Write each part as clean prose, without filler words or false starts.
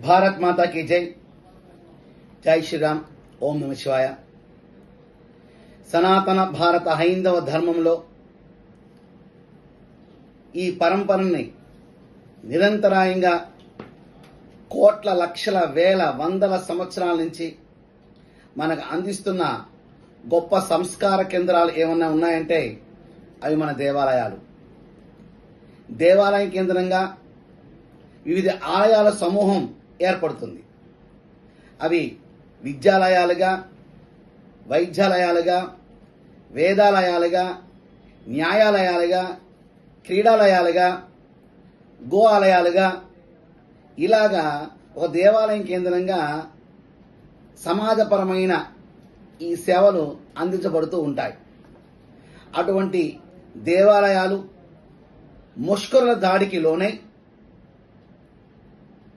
భారత్ మాతా की జై. జై శ్రీరామ్. ఓం నమ శివాయ. సనాతన భారత హైందవ ధర్మంలో ఈ పరంపరని నిరంతరాయంగా కోట్ల లక్షల వేల వందల సంవత్సరాల నుంచి మనకు అందిస్తున్న గొప్ప సంస్కార కేంద్రాలు ఏమన్నా ఉన్నాయంటే అవి మన దేవాలయాలు. దేవాలయం కేంద్రంగా వివిధ ఆలయాల సమూహం ఏర్పడుతుంది. అవి విద్యాలయాలుగా, వైద్యాలయాలుగా, వేదాలయాలుగా, న్యాయాలయాలుగా, క్రీడాలయాలుగా, గో ఆలయాలుగా, ఇలాగా ఒక దేవాలయం కేంద్రంగా సమాజపరమైన ఈ సేవలు అందించబడుతూ ఉంటాయి. అటువంటి దేవాలయాలు ముష్కరుల దాడికి లోనై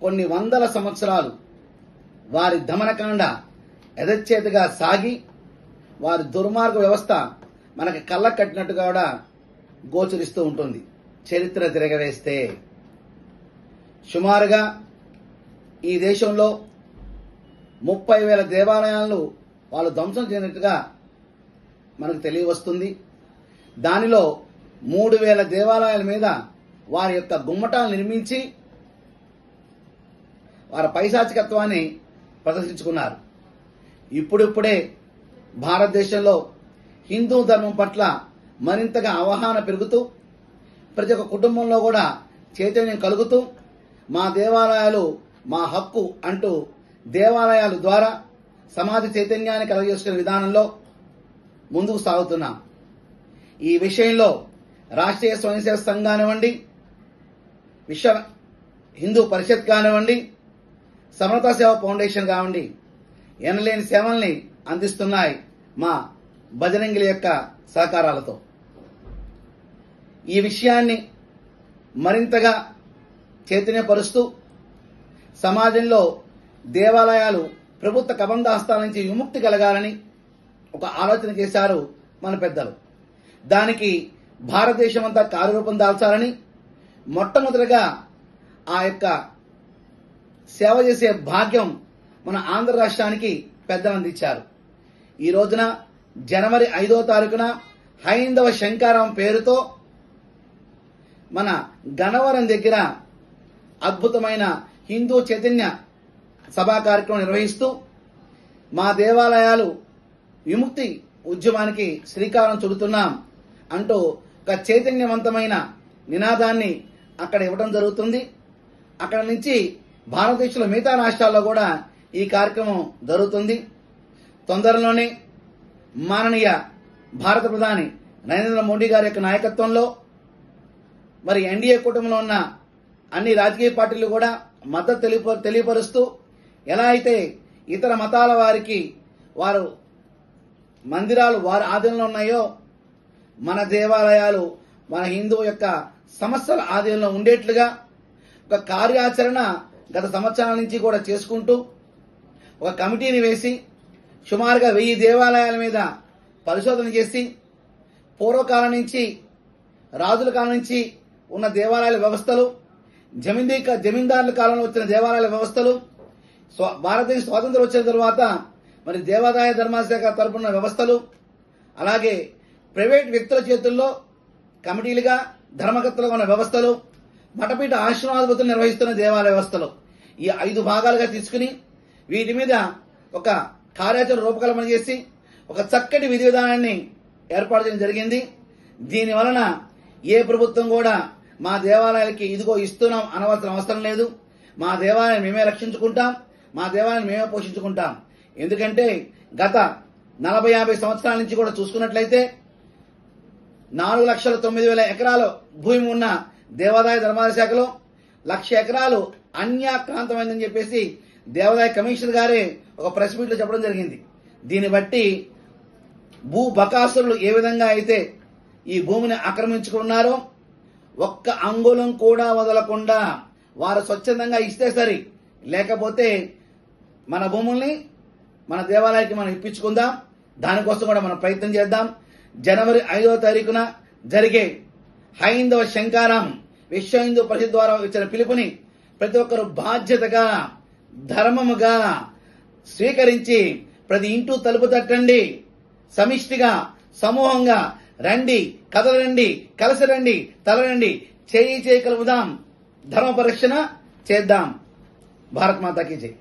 కొన్ని వందల సంవత్సరాలు వారి దమనకాండ యథేచ్ఛగా సాగి వారి దుర్మార్గ వ్యవస్థ మనకి కళ్ళ కట్టినట్టుగా కూడా గోచరిస్తూ ఉంటుంది. చరిత్ర తిరగవేస్తే సుమారుగా ఈ దేశంలో 30,000 దేవాలయాలను వాళ్ళు ధ్వంసం చేసినట్టుగా మనకు తెలియవస్తుంది. దానిలో 3,000 దేవాలయాల మీద వారి యొక్క గుమ్మటాలు నిర్మించి వారి పైశాచికత్వాన్ని ప్రదర్శించుకున్నారు. ఇప్పుడిప్పుడే భారతదేశంలో హిందూ ధర్మం పట్ల మరింతగా అవగాహన పెరుగుతూ ప్రతి ఒక్క కుటుంబంలో కూడా చైతన్యం కలుగుతూ మా దేవాలయాలు మా హక్కు అంటూ దేవాలయాల ద్వారా సమాజ చైతన్యాన్ని కలుగజేసుకునే విధానంలో ముందుకు సాగుతున్నాం. ఈ విషయంలో రాష్ట్రీయ స్వయం సేవక సంఘం కానివ్వండి, విశ్వ హిందూ పరిషత్ కానివ్వండి, సమరతా సేవ ఫౌండేషన్ కావండి, ఎనలేని సేవల్ని అందిస్తున్నాయి మా బజరంగుల యొక్క సహకారాలతో. ఈ విషయాన్ని మరింతగా చైతన్యపరుస్తూ సమాజంలో దేవాలయాలు ప్రభుత్వ కబంధహస్తాల నుంచి విముక్తి కలగాలని ఒక ఆలోచన చేశారు మన పెద్దలు. దానికి భారతదేశం అంతా కార్యరూపం దాల్చాలని మొట్టమొదటిగా ఆ యొక్క సేవ చేసే భాగ్యం మన ఆంధ్ర రాష్ట్రానికి పెద్దలు అందించారు. ఈ రోజున జనవరి 5వ తారీఖున హైందవ శంకారం పేరుతో మన గన్నవరం దగ్గర అద్భుతమైన హిందూ చైతన్య సభా కార్యక్రమం నిర్వహిస్తూ మా దేవాలయాలు విముక్తి ఉద్యమానికి శ్రీకారం చుడుతున్నాం అంటూ ఒక చైతన్యవంతమైన నినాదాన్ని అక్కడ ఇవ్వడం జరుగుతుంది. అక్కడ నుంచి భారతదేశంలో మిగతా రాష్ట్రాల్లో కూడా ఈ కార్యక్రమం జరుగుతుంది. తొందరలోనే మాననీయ భారత ప్రధాని నరేంద్ర మోడీ గారి యొక్క నాయకత్వంలో మరి ఎన్డీఏ కూటమిలో ఉన్న అన్ని రాజకీయ పార్టీలు కూడా మద్దతు తెలియపరుస్తూ ఎలా అయితే ఇతర మతాల వారికి వారు మందిరాలు వారి ఆధీనంలో ఉన్నాయో మన దేవాలయాలు మన హిందూ యొక్క సమస్యల ఆధీనంలో ఉండేట్లుగా ఒక కార్యాచరణ గత సంవత్సరాల నుంచి కూడా చేసుకుంటూ ఒక కమిటీని వేసి సుమారుగా 1000 దేవాలయాల మీద పరిశోధన చేసి పూర్వకాలం నుంచి రాజుల కాలం నుంచి ఉన్న దేవాలయాల వ్యవస్థలు, జమీందారుల కాలంలో వచ్చిన దేవాలయాల వ్యవస్థలు, భారతదేశ స్వాతంత్రం వచ్చిన తర్వాత మరి దేవాదాయ ధర్మాల శాఖ తరపున వ్యవస్థలు, అలాగే ప్రైవేట్ వ్యక్తుల చేతుల్లో కమిటీలుగా ధర్మకర్తలుగా ఉన్న వ్యవస్థలు, మఠపీఠ ఆశ్రమాధిపతులు నిర్వహిస్తున్న దేవాలయ వ్యవస్థలు, ఈ 5 భాగాలుగా తీసుకుని వీటి మీద ఒక కార్యాచరణ రూపకల్పన చేసి ఒక చక్కటి విధి విధానాన్ని ఏర్పాటు చేయడం జరిగింది. దీని వలన ఏ ప్రభుత్వం కూడా మా దేవాలయాలకి ఇదిగో ఇస్తున్నాం అనవలసిన అవసరం లేదు. మా దేవాలయం మేమే రక్షించుకుంటాం, మా దేవాలయం మేమే పోషించుకుంటాం. ఎందుకంటే గత 40-50 సంవత్సరాల నుంచి కూడా చూసుకున్నట్లయితే 4,09,000 ఎకరాల భూమి ఉన్న దేవాదాయ ధర్మాదాయ శాఖలో 1,00,000 ఎకరాలు అన్యాక్రాంతమైందని చెప్పేసి దేవాదాయ కమిషనర్ గారే ఒక ప్రెస్ మీట్ లో చెప్పడం జరిగింది. దీన్ని బట్టి భూ బకాసురులు ఏ విధంగా అయితే ఈ భూమిని ఆక్రమించుకున్నారో ఒక్క అంగుళం కూడా వదలకుండా వారు స్వచ్ఛందంగా ఇస్తే సరి, లేకపోతే మన భూముల్ని మన దేవాలయానికి మనం ఇప్పించుకుందాం. దానికోసం కూడా మనం ప్రయత్నం చేద్దాం. జనవరి 5వ తారీఖున జరిగే హైందవ శంకారం విశ్వ హిందూ పరిషత్ ద్వారా ఇచ్చిన పిలుపుని ప్రతి ఒక్కరూ బాధ్యతగా ధర్మముగా స్వీకరించి ప్రతి ఇంటూ తలుపు తట్టండి. సమిష్టిగా సమూహంగా రండి, కదలండి, కలిసి రండి, తలరండి, చేయి కలుపుదాం, ధర్మ పరిరక్షణ చేద్దాం. భారత్ మాతాకి జై.